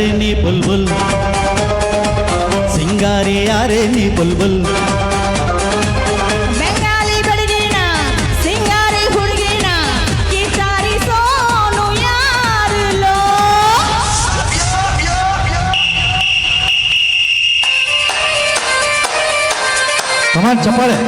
ಯಾರೇ ನೀ ಬುಲ್ಬುಲ್ ಸಿಂಗಾರಿ ಯಾರೇ ನೀ ಬುಲ್ಬುಲ್ ಬೆಂಗಾಲಿ ಬೆಳಗಿನ ಸಿಂಗಾರಿ ಹುಡುಗಿನ ಕಿಚಾರಿ ಸೋನು ಯಾರಲೋ ಕಮಾನ್ ಚಪ್ಪಾಳೆ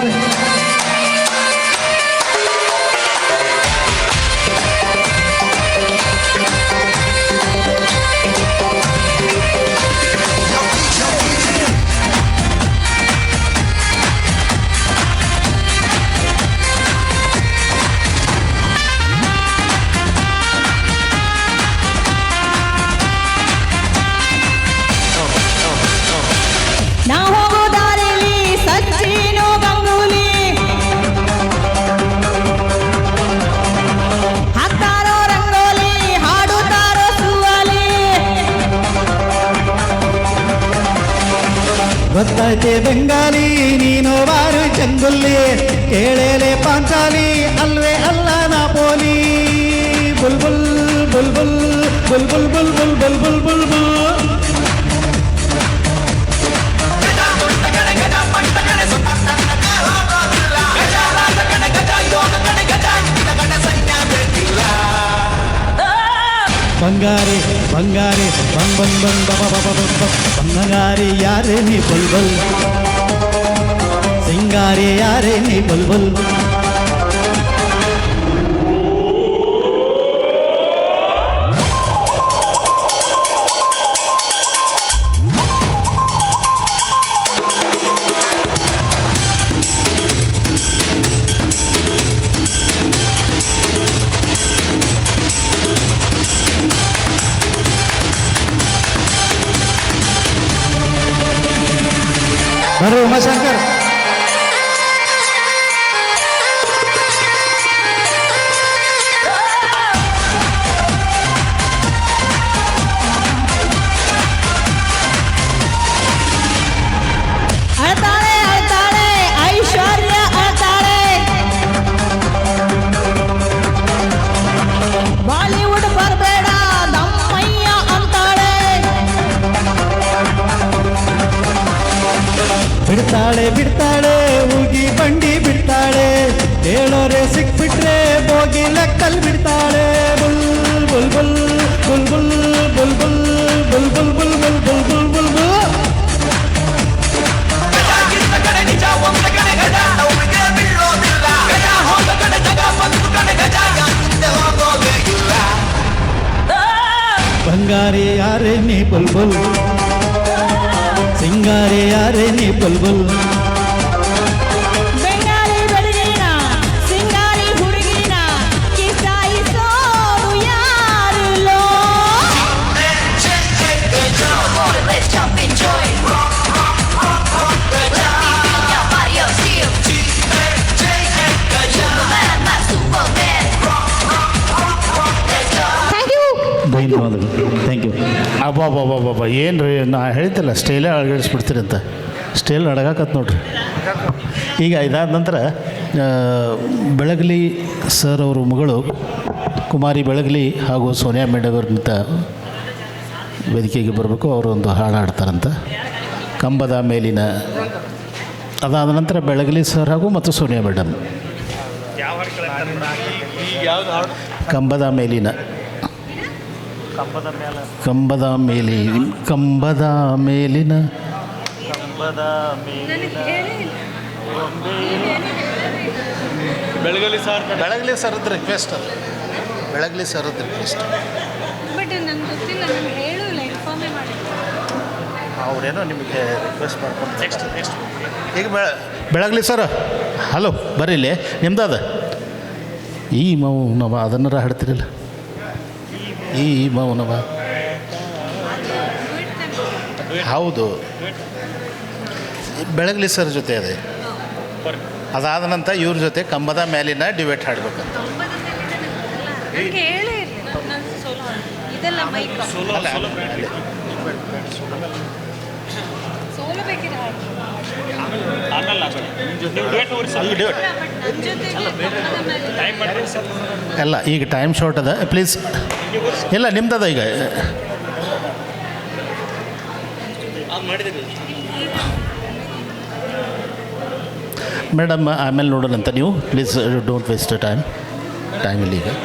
ನಾ ಹೋಗೋ ದಾರಿಲಿ ಸಚ್ಚಿನು ಗಂಗೂಲಿ ಹಾಕ್ತಾರೋ ರಂಗೋಲಿ ಹಾಡುತ್ತಾರೋ ಸುವಾಲಿ ಗೊತ್ತಾಯ್ತೆ ಬೆಂಗಾಲಿ ನೀನು ಬಾರು ಚಂಗುಲ್ಲಿ ಕೇಳೇಲೆ ಪಾಂಚಾಲಿ ಅಲ್ವೇ ಅಲ್ಲ ನಾಪೋಲಿ ಬುಲ್ಬುಲ್ ಬುಲ್ಬುಲ್ ಬುಲ್ಬುಲ್ ಬುಲ್ಬುಲ್ ಬುಲ್ಬುಲ್ ಬುಲ್ಬುಲ್ ಬಂಗಾರಿ ಬಂಗಾರಿ ಬಂಗ್ ಬಂಗ್ ಬಂಗ್ ಬಬ ಬಬ ಬಬ ಬಂಗಾರಿ ಯಾರೇ ನೀ ಬುಲ್ಬುಲ್ ಸಿಂಗಾರಿ ಯಾರೇ ನೀ ಬುಲ್ಬುಲ್ ಬರ್ರಿ ಉಮಾಶಂಕರ್ ಅಳ್ತಾಳೆ ಅಳ್ತಾಳೆ ಐಶ್ವರ್ಯ ಅಳ್ತಾಳೆ ಬಾಲಿವುಡ್ ಬರಬೇಡ ನಮ್ಮಯ್ಯ ಅಂತಾಳೆ ಬಿಡ್ತಾಳೆ ಬಿಡ್ತಾಳೆ ಉಗಿ ಬಂಡಿ ಬಿಡ್ತಾಳೆ ಹೇಳೋರೆ ಸಿಕ್ಬಿಟ್ರೆ ಬೋಗಿ ಲೆಕ್ಕಲ್ ಬಿಡ್ತಾಳೆ ಬುಲ್ ಬುಲ್ ಬುಲ್ ಬುಲ್ ಬುಲ್ ಬುಲ್ ಬುಲ್ ಬುಲ್ ಬುಲ್ ಬುಲ್ ಬುಲ್ ಬುಲ್ ಬುಲ್ ಬುಲ್ ಬುಲ್ ಬಂಗಾರಿ ಯಾರೇ ನೀ ಬುಲ್ಬುಲ್ ಸಿಂಗಾರಿ ಯಾರೇ ನೀ ಬುಲ್ಬುಲ್ ಬೆಂಗಾಲಿ ಬೆಳಗಿನ ಸಿಂಗಾರಿ ಹುಡುಗಿನ ಕಿಚಾಯಿ ಸೋನು ಯಾರಲೋ Let's jump and join. ಧನ್ಯವಾದಗಳು ಥ್ಯಾಂಕ್ ಯು ಅಬ್ಬಬ್ಬಬ್ಬಬ್ಬ ಏನು ರೀ ನಾ ಹೇಳ್ತಿಲ್ಲ ಸ್ಟೇಲೇ ಅಳಗಡಿಸ್ಬಿಡ್ತೀರಿ ಅಂತ ಸ್ಟೇಲ್ ಅಡಗಾಕತ್ ನೋಡ್ರಿ ಈಗ ಇದಾದ ನಂತರ ಬೆಳಗಲಿ ಸರ್ ಅವರು ಮಗಳು ಕುಮಾರಿ ಬೆಳಗಲಿ ಹಾಗೂ ಸೋನಿಯಾ ಮೇಡವ್ರಂತ ವೇದಿಕೆಗೆ ಬರಬೇಕು ಅವರು ಒಂದು ಹಾಡು ಹಾಡ್ತಾರಂತ ಕಂಬದ ಮೇಲಿನ ಅದಾದ ನಂತರ ಬೆಳಗಲಿ ಸರ್ ಹಾಗೂ ಮತ್ತು ಸೋನಿಯಾ ಮೇಡಮ್ ಕಂಬದ ಮೇಲಿನ ಕಂಬದ ಮೇಲಿನ ಬೆಳಗಲಿ ಸರ್ದ ರಿಕ್ವೆಸ್ಟ್ ಅದು ಬೆಳಗಲಿ ಸರ್ದ ರಿಕ್ವೆಸ್ಟ್ ಬಟ್ ನಂಗೆ ಗೊತ್ತಿಲ್ಲ ನಾನು ಹೇಳಲ್ಲ ಇನ್ಫಾರ್ಮೇ ಮಾಡಿಲ್ಲ ಅವರೇನೋ ನಿಮಗೆ ರಿಕ್ವೆಸ್ಟ್ ಮಾಡ್ಕೊಂಡು ನೆಕ್ಸ್ಟ್ ಈಗ ಬೆಳಗಲಿ ಸರ್ ಹಲೋ ಬರ್ರಿ ಇಲ್ಲಿ ನಿಮ್ದು ಈ ಮೌನವ ಅದನ್ನಾರ ಹಾಡ್ತಿರಲ್ಲ ಈ ಮೌನವ ಹೌದು ಬೆಳಗಲಿ ಸರ್ ಜೊತೆ ಅದೇ ಅದಾದ ನಂತರ ಇವ್ರ ಜೊತೆ ಕಂಬದ ಮೇಲಿನ ಡಿಬೇಟ್ ಹಾಡ್ಬೇಕು ನನಗೆ ಹೇಳೇ ಇದೆಲ್ಲ ಮೈಕ್ ಸೋಲು ಬೇಕಿದೆ ಅಲ್ಲ ಈಗ ಟೈಮ್ ಶಾರ್ಟ್ ಅದ ಪ್ಲೀಸ್ ಇಲ್ಲ ನಿಮ್ದದ ಈಗ ಮೇಡಮ್ ಆಮೇಲೆ ನೋಡೋಣಂತ ನೀವು ಪ್ಲೀಸ್ ಡೋಂಟ್ ವೇಸ್ಟ್ ಟೈಮ್ ಇಲ್ಲ ಈಗ